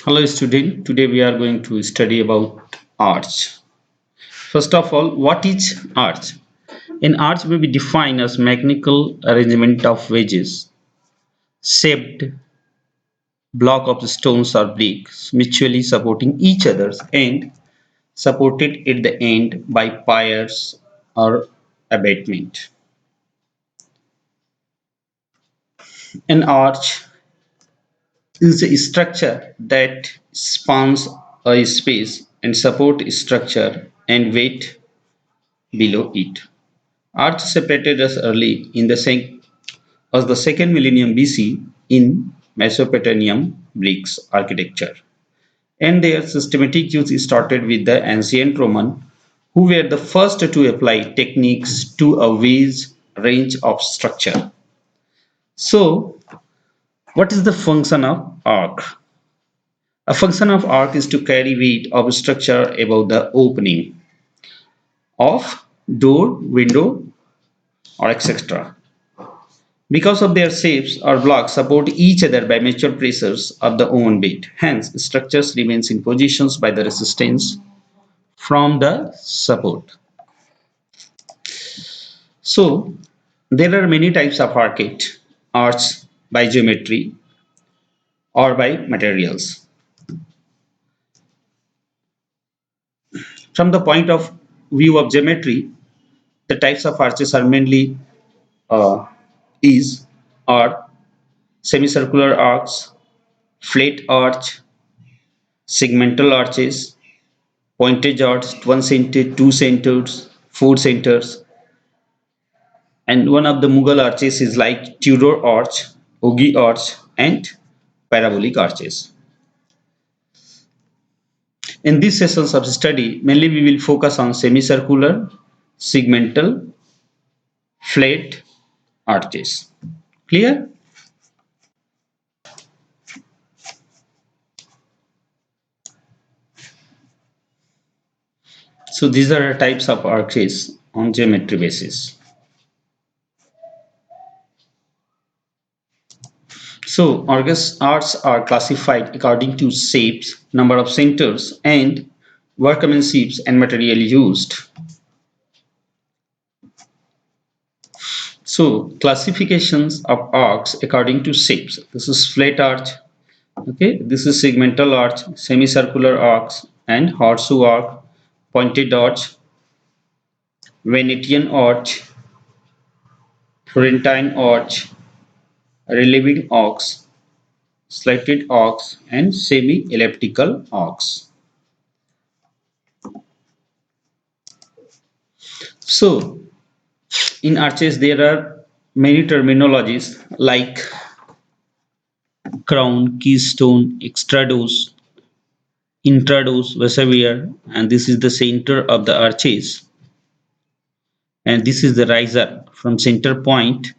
Hello student, today we are going to study about arch. First of all, what is arch? An arch may be defined as mechanical arrangement of wedges, shaped block of stones or bricks mutually supporting each other and supported at the end by piers or abatement. An arch is a structure that spans a space and support structure and weight below it. Arch separated us early in the second millennium BC in Mesopotamian bricks architecture, and their systematic use started with the ancient Roman, who were the first to apply techniques to a wide range of structure. So, what is the function of arc? A function of arc is to carry weight of structure above the opening of door, window, or etc. Because of their shapes or blocks support each other by mutual pressures of the own weight. Hence, structures remains in positions by the resistance from the support. So, there are many types of arcs by geometry or by materials. From the point of view of geometry, the types of arches are mainly uh, is are semicircular arcs, flat arch, segmental arches, pointed arcs, one centered, two centers, four centers, and one of the Mughal arches is like Tudor arch, Ogi arch, and parabolic arches. In these sessions of study, mainly we will focus on semicircular, segmental, flat arches. Clear? So these are the types of arches on geometry basis. So arcs are classified according to shapes, number of centers, and workmanship and material used. So classifications of arcs according to shapes. This is flat arch. Okay, this is segmental arch, semicircular arcs, and horseshoe arc, pointed arch, Venetian arch, Florentine arch, relieving arcs, slanted arcs, and semi-elliptical arcs. So in arches there are many terminologies like crown, keystone, extrados, intrados, vesavier, and this is the center of the arches, and this is the riser from center point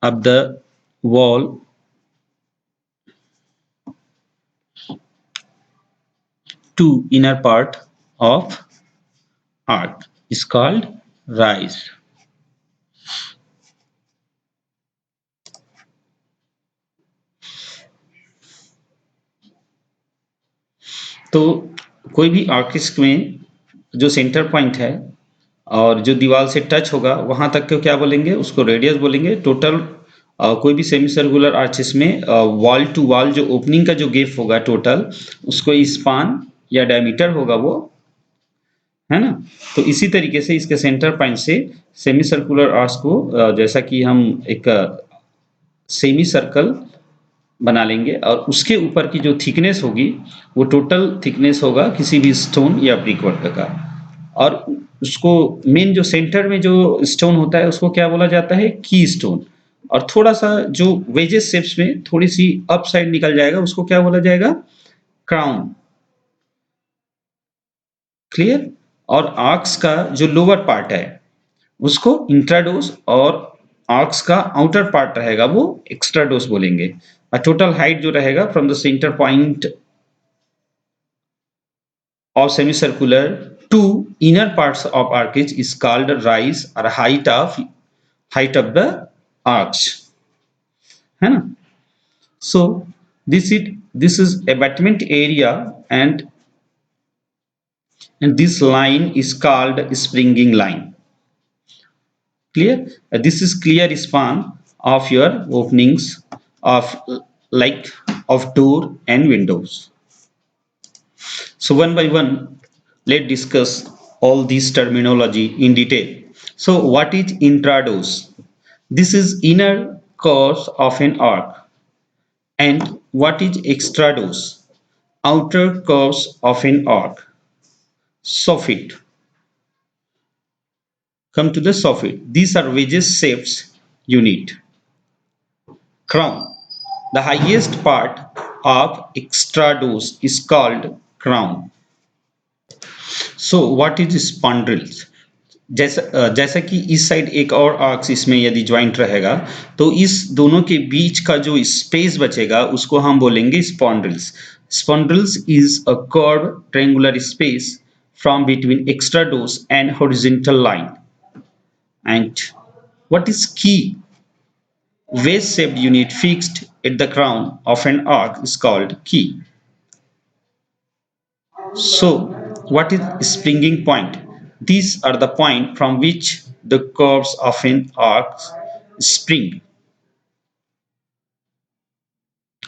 of the wall to inner part of arc is called rise. तो कोई भी आर्किस में जो centre point है और जो दीवार से टच होगा वहां तक को क्या बोलेंगे, उसको रेडियस बोलेंगे। टोटल कोई भी सेमी सर्कुलर आर्चिस में वॉल टू वॉल जो ओपनिंग का जो गैप होगा टोटल, उसको स्पान या डायमीटर होगा वो, है ना। तो इसी तरीके से इसके सेंटर पॉइंट से सेमी सर्कुलर आर्च को जैसा कि हम एक सेमी सर्कल बना लेंगे और उसके ऊपर की जो थिकनेस होगी वो टोटल थिकनेस होगा किसी भी स्टोन या ब्रिक वर्क का। और उसको मेन जो सेंटर में जो स्टोन होता है उसको क्या बोला जाता है, की स्टोन। और थोड़ा सा जो वेजेस शेप्स में थोड़ी सी अप साइड निकल जाएगा उसको क्या बोला जाएगा, क्राउन। क्लियर। और आर्क्स का जो लोअर पार्ट है उसको इंट्राडोस और आर्क्स का आउटर पार्ट रहेगा वो एक्स्ट्राडोस बोलेंगे। टोटल हाइट जो रहेगा from the centre point of semicircular to inner parts of arches is called rise or height of the arch, है ना। So This is abatement area, and this line is called springing line. Clear? This is clear span of your openings of like of door and windows. So one by one, let's discuss all these terminology in detail. So what is intrados? This is inner course of an arc. And what is extrados? Outer course of an arc. Soffit. Come to the soffit. These are wedges shapes unit. Crown. The highest part of extrados is called crown. So what is spondrils? जैसा कि इस side एक और arcs इसमें यदि joint रहेगा तो इस दोनों के बीच का जो स्पेस बचेगा उसको हम बोलेंगे spandrels. Spandrels is a curve triangular space from between extrados and horizontal line. And what is key? Wedge-shaped unit fixed at the crown of an arc is called key. So, what is springing point? These are the point from which the curves of an arc spring.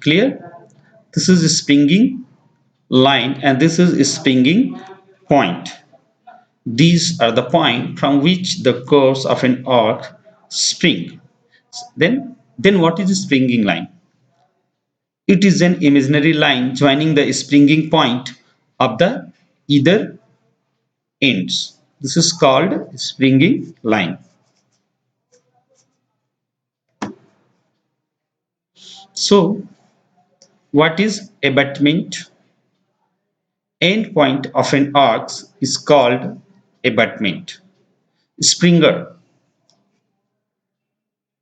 Clear? This is a springing line and this is a springing point. These are the point from which the curves of an arc spring. Then what is a springing line? It is an imaginary line joining the springing point of the either ends. This is called springing line. So, what is abutment? End point of an arc is called abutment. Springer.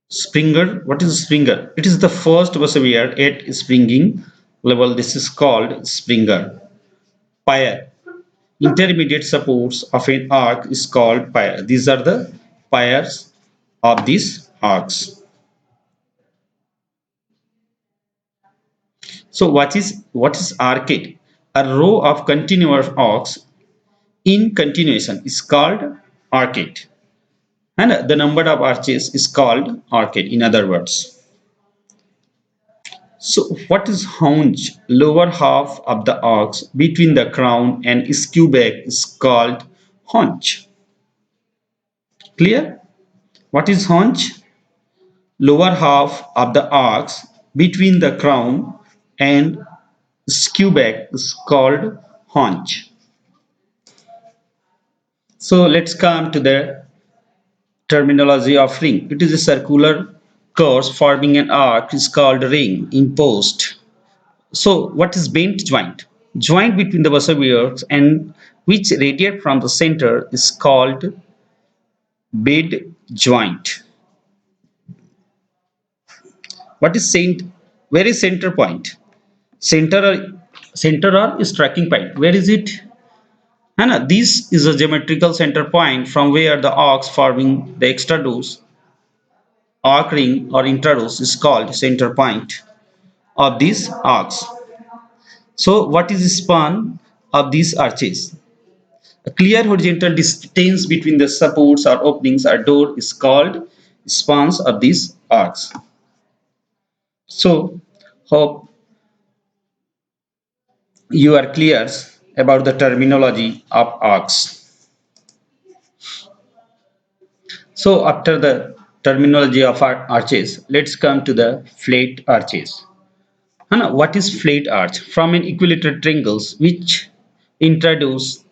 Springer. What is springer? It is the first persevere at springing level. This is called springer. Pier. Intermediate supports of an arc is called pier. These are the piers of these arcs. So what is arcade? A row of continuous arcs in continuation is called arcade. And the number of arches is called arcade, in other words. So what is haunch? Lower half of the arcs between the crown and skew back is called haunch. Clear? What is haunch? Lower half of the arcs between the crown and skew back is called haunch. So let's come to the terminology of ring. It is a circular course forming an arc is called ring in post. So what is bent joint? Joint between the perseveres and which radiate from the center is called bed joint. What is center? Where is center point? Center or striking point? Where is it? And this is a geometrical center point from where the arcs forming the extrados, arc ring or intrados is called center point of these arcs. So what is the span of these arches? A clear horizontal distance between the supports or openings or door is called spans of these arcs. So hope you are clear about the terminology of arcs. So after the terminology of arches, let's come to the flat arches. And what is flat arch? From an equilateral triangles which introduce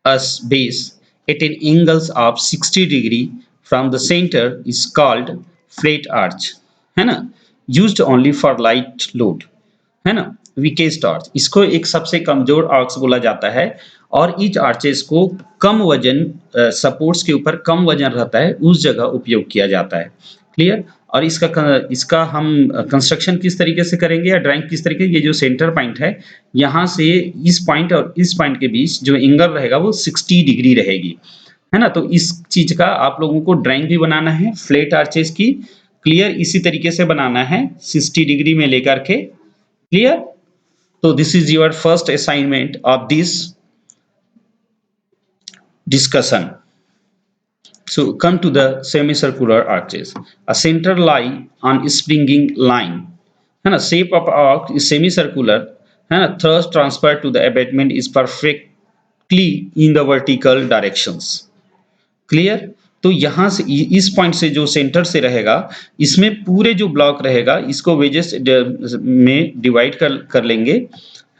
us base at an angles of 60 degree from the center is called flat arch, है ना? Used only for light load, है ना? Weakest arch इसको एक सबसे कमजोर arcs बोला जाता है और ईच आर्चेस को कम वजन सपोर्ट्स के ऊपर कम वजन रहता है उस जगह उपयोग किया जाता है. क्लियर? और इसका हम कंस्ट्रक्शन किस तरीके से करेंगे या ड्राइंग किस तरीके, ये जो सेंटर पॉइंट है यहाँ से इस पॉइंट और इस पॉइंट के बीच जो एंगल रहेगा वो 60 डिग्री रहेगी, है ना? तो इस चीज का आप लोगों को ड्राइंग भी बनाना है फ्लैट आर्चेस की. क्लियर? इसी तरीके से बनाना है 60 डिग्री में लेकर के Clear? So this is your first assignment of this discussion. So come to the semicircular arches. A center lie on springing line. And a shape of arc is semicircular and a thrust transfer to the abutment is perfectly in the vertical directions. Clear? तो यहाँ से इस point से जो centre से रहेगा इसमें पूरे जो ब्लॉक रहेगा इसको वेजेस में डिवाइड कर लेंगे,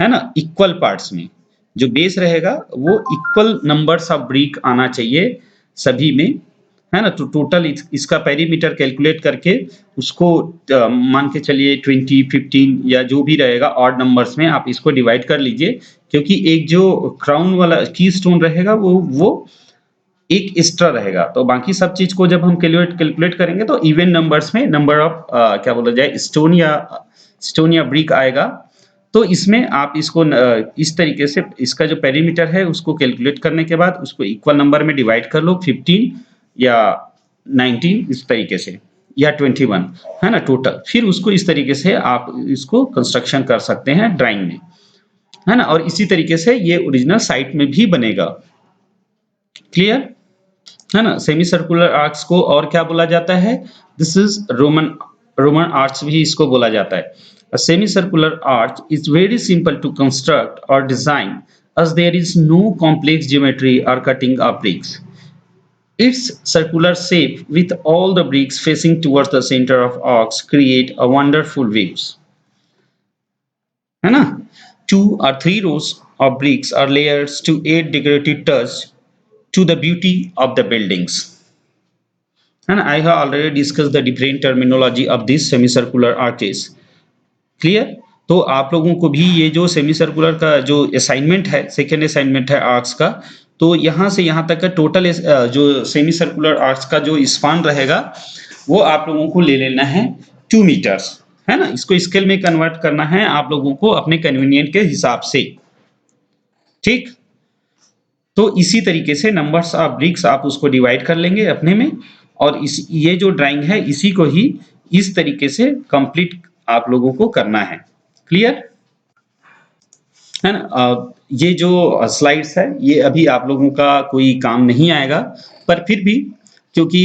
है ना, इक्वल पार्ट्स में। जो बेस रहेगा वो इक्वल नंबर्स ऑफ ब्रिक आना चाहिए सभी में, है ना। तो टोटल इसका पेरीमीटर कैलकुलेट करके उसको मान के चलिए 20, 15 या जो भी रहेगा ऑड नंबर्स में आप इसको डिवाइड कर लीजिए, क्योंकि एक जो क्राउन वाला की स्टोन रहेगा वो एक एक्स्ट्रा रहेगा। तो बाकी सब चीज को जब हम कैलकुलेट करेंगे तो इवन नंबर्स में नंबर ऑफ क्या बोला जाए स्टोन या ब्रिक आएगा। तो इसमें आप इसको इस तरीके से इसका जो पेरीमीटर है उसको कैलकुलेट करने के बाद उसको इक्वल नंबर में डिवाइड कर लो, 15 या 19 इस तरीके से, या 21, है ना, टोटल। फिर उसको इस तरीके से आप इसको कंस्ट्रक्शन कर सकते हैं ड्राइंग में, है ना। और इसी तरीके से ये ओरिजिनल साइट में भी बनेगा। क्लियर, है ना। सेमी सर्कुलर आर्क्स को और क्या बोला जाता है? दिस इज रोमन आर्च भी इसको बोला जाता है। A semicircular arch is very simple to construct or design as there is no complex geometry or cutting of bricks. Its circular shape with all the bricks facing towards the center of arcs create a wonderful views, है ना। 2 or 3 rows of bricks are layers to add decorative touch to the beauty of the buildings. And I have already discussed the different terminology of these semicircular arches. Clear? तो आप लोगों को भी ये जो semi circular का जो assignment है, सेकेंड असाइनमेंट है आर्क्स का, तो यहाँ से यहाँ तक का टोटल जो सेमी सर्कुलर आर्क्स का जो स्पान रहेगा वो आप लोगों को ले लेना है 2 मीटर्स, है ना। इसको स्केल में कन्वर्ट करना है आप लोगों को अपने कन्वीनियंट के हिसाब से, ठीक। तो इसी तरीके से नंबर्स ऑफ ब्रिक्स आप उसको डिवाइड कर लेंगे अपने में, और इस ये जो ड्राइंग है इसी को ही इस तरीके से कंप्लीट आप लोगों को करना है। क्लियर, है ना। ये जो स्लाइड्स है ये अभी आप लोगों का कोई काम नहीं आएगा, पर फिर भी क्योंकि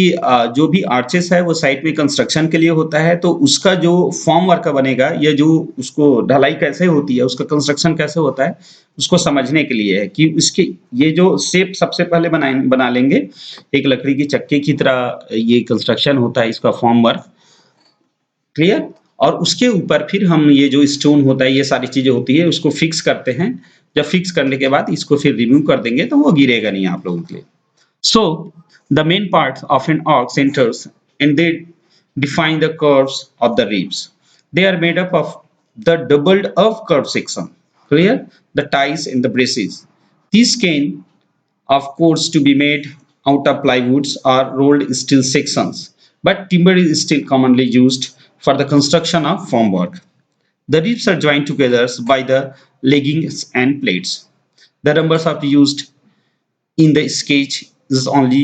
जो भी आर्चेस है वो साइट में कंस्ट्रक्शन के लिए होता है, तो उसका जो फॉर्म वर्क बनेगा या जो उसको ढलाई कैसे होती है, उसका कंस्ट्रक्शन कैसे होता है, उसको समझने के लिए है कि उसके ये जो शेप सबसे पहले बना लेंगे एक लकड़ी की चक्के की तरह, ये कंस्ट्रक्शन होता है इसका फॉर्म वर्क। क्लियर, और उसके ऊपर फिर हम ये जो स्टोन होता है ये सारी चीजें होती है उसको फिक्स करते हैं। जब फिक्स करने के बाद इसको फिर रिमूव कर देंगे तो वो गिरेगा नहीं आप लोगों के लिए। So the main parts of an arc centers and they define the curves of the ribs. They are made up of the doubled up curve section. Clear? The ties and the braces. These can, of course, to be made out of plywoods or rolled steel sections, but timber is still commonly used for the construction of formwork. The ribs are joined together by the leggings and plates. The numbers are used in the sketch is only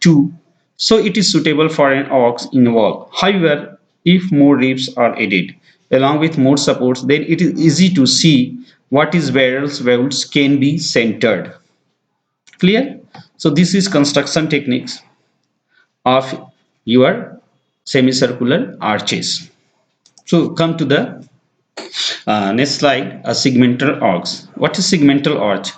2, so it is suitable for an ox in wall. However, if more ribs are added along with more supports, then it is easy to see what is barrels welds can be centered. Clear? So this is construction techniques of your semicircular arches. So come to the next slide, a segmental arch. What is segmental arch?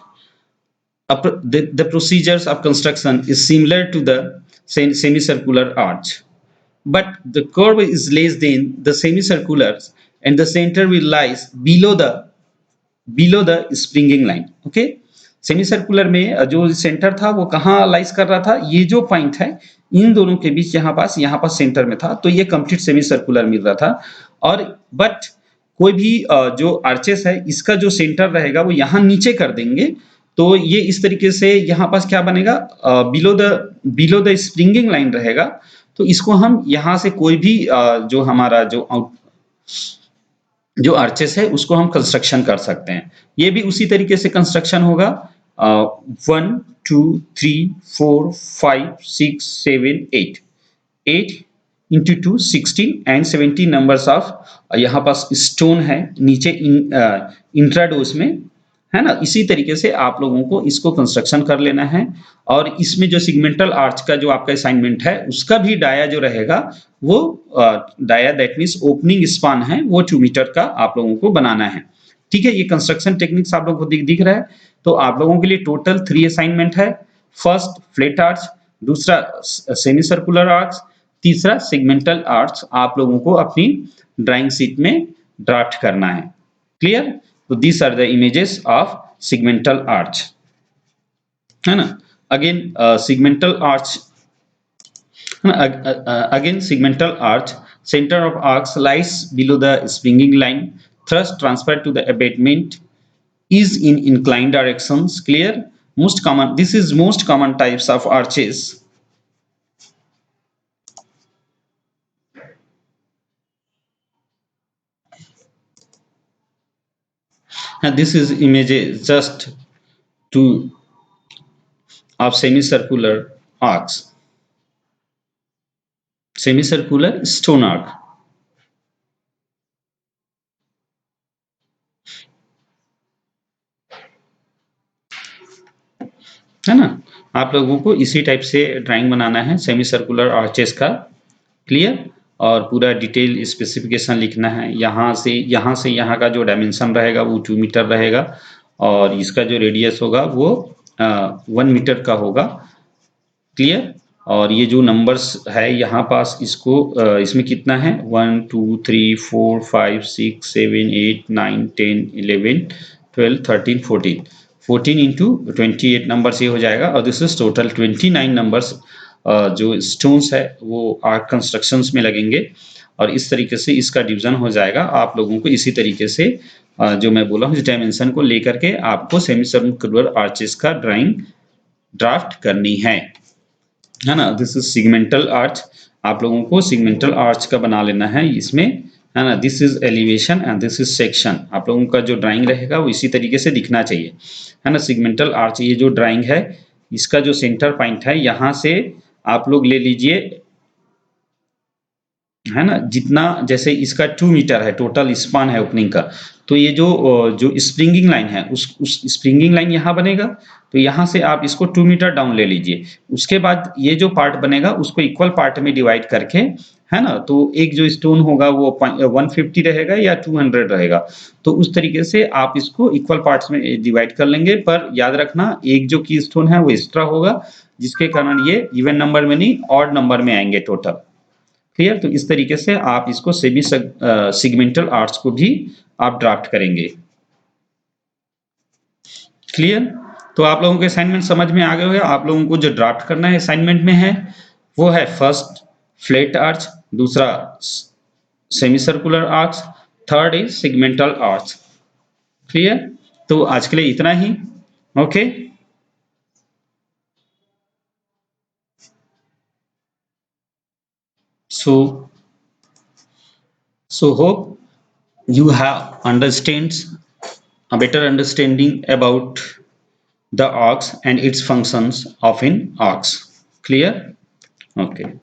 The procedures of construction is similar to the semicircular arch, but the curve is less than the semicircular and the center will lies below the springing line. Okay, सेमीसर्कुलर में जो centre था वो कहाँ lies कर रहा था, ये जो पॉइंट है इन दोनों के बीच यहाँ पास सेंटर में था, तो ये कंप्लीट सेमी सर्कुलर मिल रहा था। और बट कोई भी जो आर्चेस है इसका जो सेंटर रहेगा वो यहाँ नीचे कर देंगे, तो ये इस तरीके से यहाँ पास क्या बनेगा, बिलो द स्प्रिंगिंग लाइन रहेगा। तो इसको हम यहाँ से कोई भी जो हमारा जो आर्चेस है उसको हम कंस्ट्रक्शन कर सकते हैं। ये भी उसी तरीके से कंस्ट्रक्शन होगा, 1 2 3 4 5 6 7 8 into two 16 and 17 numbers of यहाँ पास स्टोन है नीचे इंट्राडोस में, है ना। इसी तरीके से आप लोगों को इसको कंस्ट्रक्शन कर लेना है। और इसमें जो सिगमेंटल आर्च का जो आपका असाइनमेंट है उसका भी डाया जो रहेगा वो dia that means opening span है वो 2 मीटर का आप लोगों को बनाना है। ठीक है, ये कंस्ट्रक्शन टेक्निक्स आप लोगों को दिख रहा है। तो आप लोगों के लिए टोटल 3 असाइनमेंट है। फर्स्ट फ्लैट आर्च, दूसरा सेमी सर्कुलर आर्च, तीसरा सेगमेंटल आर्च आप लोगों को अपनी ड्राइंग शीट में ड्राफ्ट करना है। क्लियर? तो these are the images of segmental arch, है ना। Again segmental arch, again segmental arch, center of arcs lies below the springing line, thrust transferred to the abutment is in inclined directions. Clear? Most common, this is most common types of arches. And this is image just to of semicircular arcs, semicircular stone arc, है ना। आप लोगों को इसी type से drawing बनाना है semi circular arches का। Clear? और पूरा डिटेल स्पेसिफिकेशन लिखना है। यहाँ से यहाँ का जो डायमेंशन रहेगा वो 2 मीटर रहेगा और इसका जो रेडियस होगा वो 1 मीटर का होगा। क्लियर? और ये जो नंबर्स है यहाँ पास इसको इसमें कितना है 1 2 3 4 5 6 7 8 9 10 11 12 13 14 14 इंटू 28 नंबर से हो जाएगा। और दिस इज टोटल 29 नंबर्स जो स्टोन्स है वो आर्क कंस्ट्रक्शंस में लगेंगे। और इस तरीके से इसका डिवीजन हो जाएगा। आप लोगों को इसी तरीके से जो मैं बोला हूँ इस डायमेंशन को लेकर के आपको सेमी सर्कुलर आर्चेस का ड्राइंग ड्राफ्ट करनी है ना। दिस इज सिगमेंटल आर्च, आप लोगों को सिगमेंटल आर्च का बना लेना है इसमें, है ना। This is elevation and this is section. आप लोगों का जो ड्राइंग रहेगा वो इसी तरीके से दिखना चाहिए, है ना। सिगमेंटल आर्च ये जो ड्राइंग है इसका जो सेंटर पॉइंट है यहाँ से आप लोग ले लीजिए, है ना। जितना जैसे इसका 2 मीटर है टोटल स्पान है ओपनिंग का, तो ये जो स्प्रिंगिंग लाइन है उस स्प्रिंगिंग लाइन यहाँ बनेगा। तो यहाँ से आप इसको 2 मीटर डाउन ले लीजिए। उसके बाद ये जो पार्ट बनेगा उसको इक्वल पार्ट में डिवाइड करके, है ना। तो एक जो स्टोन होगा वो 150 रहेगा या 200 रहेगा। तो उस तरीके से आप इसको इक्वल पार्ट्स में डिवाइड कर लेंगे। पर याद रखना एक जो की स्टोन है वो एक्स्ट्रा होगा जिसके कारण ये इवन नंबर में नहीं ऑड नंबर में आएंगे टोटल। क्लियर? तो इस तरीके से आप इसको सेमी सिगमेंटल आर्ट्स को भी आप ड्राफ्ट करेंगे। क्लियर? तो आप लोगों के असाइनमेंट समझ में आ गए होंगे। आप लोगों को जो ड्राफ्ट करना है असाइनमेंट में है वो है फर्स्ट फ्लैट आर्च, दूसरा semi circular arch, third is segmental arch. Clear? तो आज के लिए इतना ही। Okay, so hope you have a better understanding about the arcs and its functions of an arcs. Clear? Okay.